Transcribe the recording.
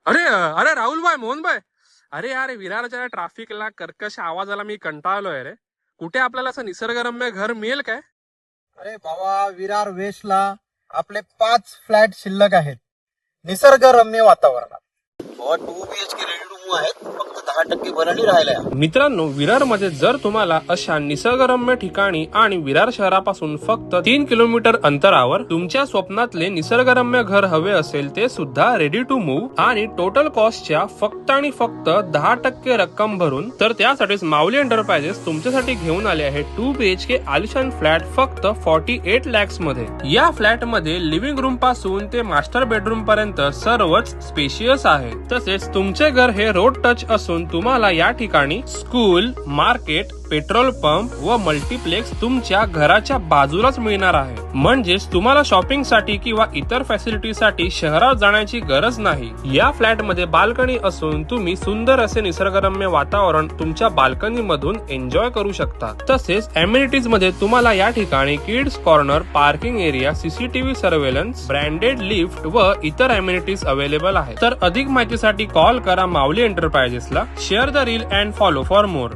अरे अरे राहुल भाई, मोहन भाई, अरे यार विरारच्या ट्रॅफिकला कर्कश आवाजाला मी कंटाळलोय रे. कुठे आपल्याला असं निसर्गरम्य घर मिळेल काय? अरे भावा, विरार वेस्टला आपले 5 फ्लॅट शिल्लक आहेत निसर्गरम्य वातावरणात. 2 BHK रेडी रूम आहेत, फक्त 10% भरणी राहिल्या. मित्रांनो, विरारमध्ये जर तुम्हाला अशा निसर्गरम्य ठिकाणी आणि विरार शहरापासून फक्त 3 किलोमीटर अंतरावर तुमच्या स्वप्नातले निसर्गरम्य घर हवे असेल, ते सुद्धा रेडी टू मूव्ह आणि टोटल कॉस्टच्या फक्त आणि फक्त 10% रक्कम भरून, तर त्यासाठीच माऊली एंटरप्राइजेस तुमच्यासाठी घेऊन आले आहे 2 BHK आलिशान फ्लॅट फक्त 48 लॅक्स मध्ये. या फ्लॅट मध्ये लिव्हिंग रूम पासून ते मास्टर बेडरूम पर्यंत सर्वच स्पेशियस आहे. तसेच तुमचे घर हे रोड टच असून तुम्हाला या ठिकाणी स्कूल, मार्केट, पेट्रोल पंप व मल्टीप्लेक्स तुमच्या घराच्या बाजूलाच मिळणार आहे. म्हणजेच तुम्हाला शॉपिंग साठी किंवा इतर फॅसिलिटीसाठी शहरात जाण्याची गरज नाही. या फ्लॅट मध्ये बाल्कनी असून तुम्ही सुंदर असे निसर्गरम्य वातावरण तुमच्या बाल्कनी मधून एन्जॉय करू शकता. तसेच एम्युनिटीज मध्ये तुम्हाला या ठिकाणी kids corner, parking area, CCTV surveillance, branded lift व इतर एम्युनिटीज अवेलेबल आहेत. तर अधिक माहितीसाठी कॉल करा माऊली एंटरप्राइजेसला. Share the reel and follow for more.